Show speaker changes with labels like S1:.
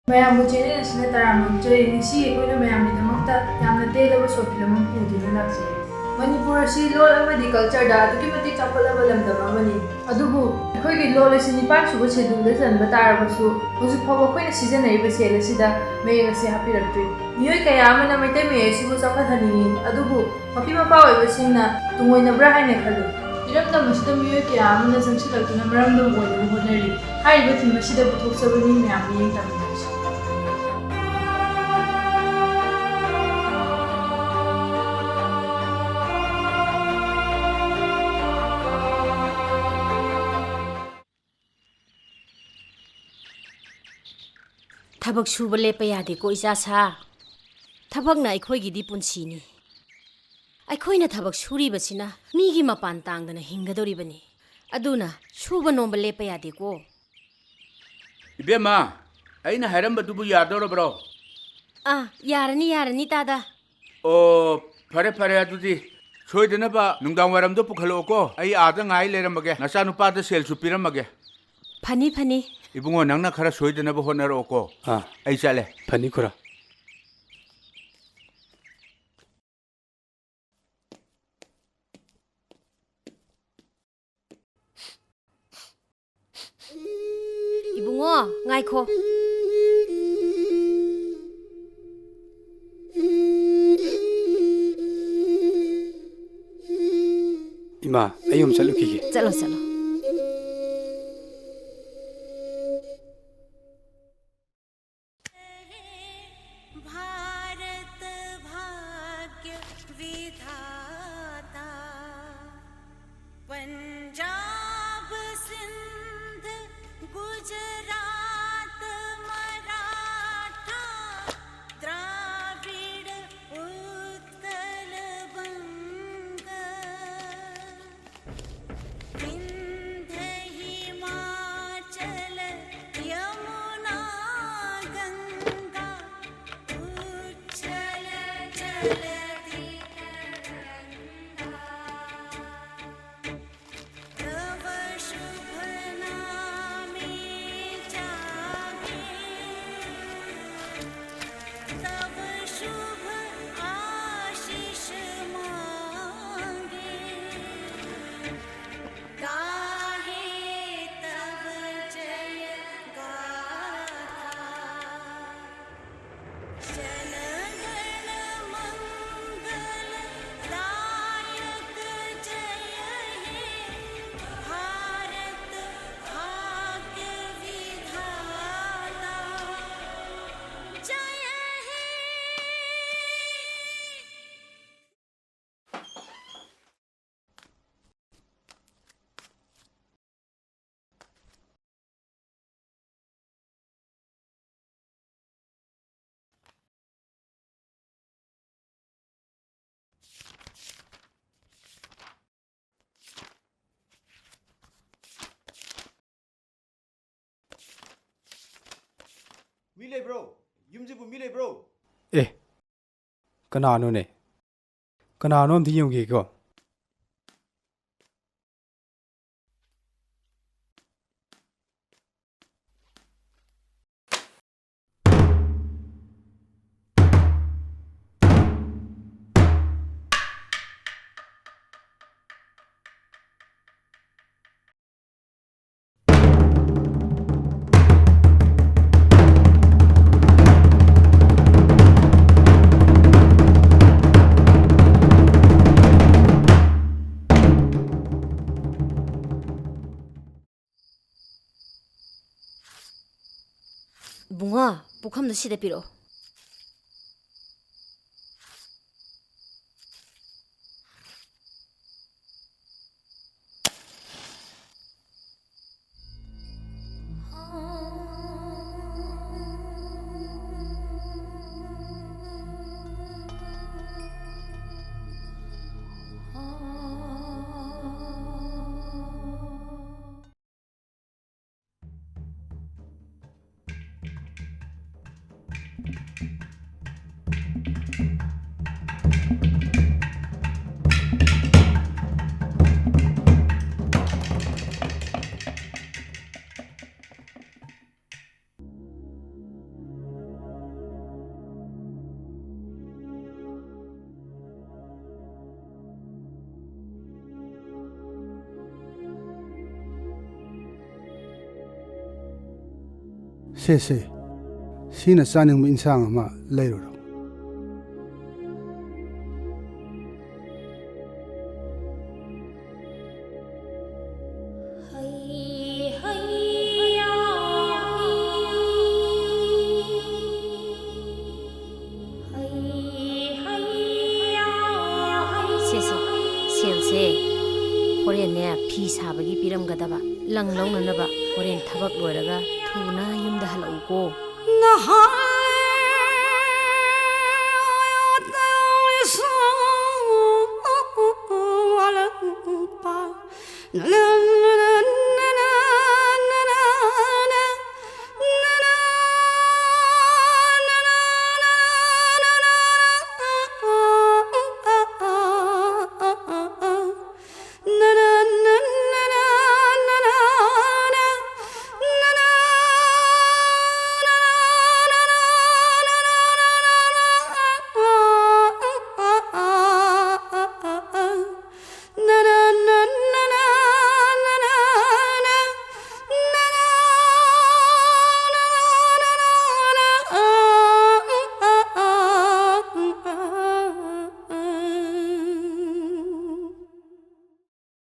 S1: ꯃꯌꯥꯝꯕꯨ ꯆꯦꯅꯦꯜꯁꯤꯅ ꯇꯔꯥꯝꯅ ꯉꯁꯤ ꯑꯩꯈꯣꯏꯅ ꯃꯌꯥꯝꯒꯤꯗꯃꯛꯇ ꯌꯥꯝꯅ ꯇꯦꯜꯂꯕ ꯁꯣꯔꯠ ꯐꯤꯂꯝ ꯑꯃ ꯄꯨꯗꯨꯅ ꯂꯥꯛꯆꯔꯤ꯫ ꯃꯅꯤꯄꯨꯔ ꯑꯁꯤ ꯂꯣꯜ ꯑꯃꯗꯤ ꯀꯜꯆꯔꯗ ꯑꯗꯨꯛꯀꯤ ꯃꯇꯤꯛ ꯆꯥꯎꯈꯠꯂꯕ ꯂꯝꯗꯝ ꯑꯃꯅꯤ꯫ ꯑꯗꯨꯕꯨ ꯑꯩꯈꯣꯏꯒꯤ ꯂꯣꯜ ꯑꯁꯤ 9ꯁꯨꯕ ꯁꯦꯗꯨꯜꯗ ꯆꯟꯕ ꯇꯥꯔꯕꯁꯨ ꯍꯧꯖꯤꯛ ꯐꯥꯎꯕ ꯑꯩꯈꯣꯏꯅ ꯁꯤꯖꯤꯟꯅꯔꯤꯕ ꯁꯦꯜ ꯑꯁꯤꯗ ꯃꯌꯦꯛ ꯑꯁꯤ ꯍꯥꯞꯄꯤꯔꯛꯇ꯭ꯔꯤ꯫ ꯃꯤꯑꯣꯏ ꯀꯌꯥ ꯑꯃꯅ ꯃꯩꯇꯩ ꯃꯌꯦꯛ ꯑꯁꯤꯕꯨ ꯆꯥꯎꯈꯠꯍꯟꯅꯤꯡꯏ, ꯑꯗꯨꯕꯨ ꯃꯄꯤ ꯃꯄꯥ ꯑꯣꯏꯕꯁꯤꯡꯅ ꯇꯨꯡꯑꯣꯏꯅꯕ꯭ꯔꯥ ꯍꯥꯏꯅ ꯈꯜꯂꯤ꯫ ꯏꯔꯝꯗꯝ ꯑꯁꯤꯗ ꯃꯤꯑꯣꯏ ꯀꯌꯥ ꯑꯃꯅ ꯆꯪꯁꯤꯜꯂꯛꯇꯨꯅ ꯃꯔꯝꯗꯝ ꯑꯣꯏꯅꯕ ꯍꯣꯠꯅꯔꯤ꯫ ꯍꯥꯏꯔꯤꯕ ꯊꯤꯝ ꯑꯁꯤꯗ ꯄꯨꯊꯣꯛꯆꯕꯅꯤ ꯃꯌꯥꯝ ꯃꯤꯠꯌꯦꯡ ꯇꯝꯃꯤꯟꯅꯔꯁꯤ꯫
S2: ꯊꯕꯛ ꯁꯨꯕ ꯂꯦꯞꯄ ꯌꯥꯗꯦꯀꯣ ꯏꯆꯥꯁꯥ꯫ ꯊꯕꯛꯅ ꯑꯩꯈꯣꯏꯒꯤꯗꯤ ꯄꯨꯟꯁꯤꯅꯤ꯫ ꯑꯩꯈꯣꯏꯅ ꯊꯕꯛ ꯁꯨꯔꯤꯕꯁꯤꯅ ꯃꯤꯒꯤ ꯃꯄꯥꯟ ꯇꯥꯡꯗꯅ ꯍꯤꯡꯒꯗꯧꯔꯤꯕꯅꯤ꯫ ꯑꯗꯨꯅ ꯁꯨꯕ ꯅꯣꯝꯕ ꯂꯦꯞꯄ ꯌꯥꯗꯦꯀꯣ꯫
S3: ꯏꯕꯦꯝꯃ, ꯑꯩꯅ ꯍꯥꯏꯔꯝꯕꯗꯨꯕꯨ ꯌꯥꯗꯧꯔꯕ꯭ꯔꯣ?
S2: ꯌꯥꯔꯅꯤ ꯇꯥꯗ꯫
S3: ꯑꯣ, ꯐꯔꯦ ꯐꯔꯦ ꯑꯗꯨꯗꯤ ꯁꯣꯏꯗꯅꯕ ꯅꯨꯡꯗꯥꯡ ꯋꯥꯏꯔꯝꯗꯣ ꯄꯨꯈꯠꯂꯛꯑꯣꯀꯣ꯫ ꯑꯩ ꯑꯥꯗ ꯉꯥꯏ ꯂꯩꯔꯝꯃꯒꯦ꯫ ꯅꯆꯥꯅꯨꯄꯥꯗ ꯁꯦꯜꯁꯨ ꯄꯤꯔꯝꯃꯒꯦ꯫
S2: ꯐꯅꯤ꯫
S3: ꯏꯕꯨꯡꯉꯣ, ꯅꯪꯅ ꯈꯔ ꯁꯣꯏꯗꯅꯕ ꯍꯣꯠꯅꯔꯛꯑꯣꯀꯣ꯫ ꯑꯩ ꯆꯠꯂꯦ꯫
S4: ꯐꯅꯤ ꯈꯨꯔꯥ꯫
S2: 이붕어, ꯉꯥꯏꯈꯣ꯫
S4: 이마, ꯑꯩ ꯌꯨꯝ ꯆꯠꯂꯨꯈꯤꯒꯦ꯫
S2: ꯆꯠꯂꯣ꯫
S5: भारत भाग्य विधाता पंजाब सिंध गुजरात मराठा द्राविड़ उत्कल बंग विंध्य हिमाचल यमुना गंगा उच्छल जलधि तव शुभ नामे जागे तव शुभ आशीष मांगे गाहे तव जय गाथा जनगण मंगल दायक जय हे भारत भाग्य विधाता जय हे।
S6: ꯃꯤ ꯂꯩꯕ꯭ꯔꯣ? ꯌꯨꯝꯁꯤꯕꯨ ꯃꯤ ꯂꯩꯕ꯭ꯔꯣ?
S4: ꯀꯅꯥꯅꯣꯅꯦ? ꯀꯅꯥꯅꯣ ꯑꯝꯇ ꯌꯦꯡꯒꯦꯀꯣ꯫
S2: bunga, pukamda sida piro.
S7: ꯁꯦ ꯁꯤꯅ ꯆꯥꯅꯤꯡꯕ ꯏꯟꯁꯥꯡ ꯑꯃ ꯂꯩꯔꯨꯔꯣ
S2: ꯁꯦꯁꯦ ꯁꯦꯜꯁꯦ ꯍꯣꯔꯦꯟꯅꯦ ꯐꯤ ꯁꯥꯕꯒꯤ ꯄꯤꯔꯝꯒꯗꯕ ꯂꯪ ꯂꯧꯅꯅꯕ ꯍꯣꯔꯦꯟ ꯊꯕꯛ ꯂꯣꯏꯔꯒ ꯊꯨꯅ ꯌꯨꯝꯗ ꯍꯜꯂꯛꯎꯀꯣ
S5: La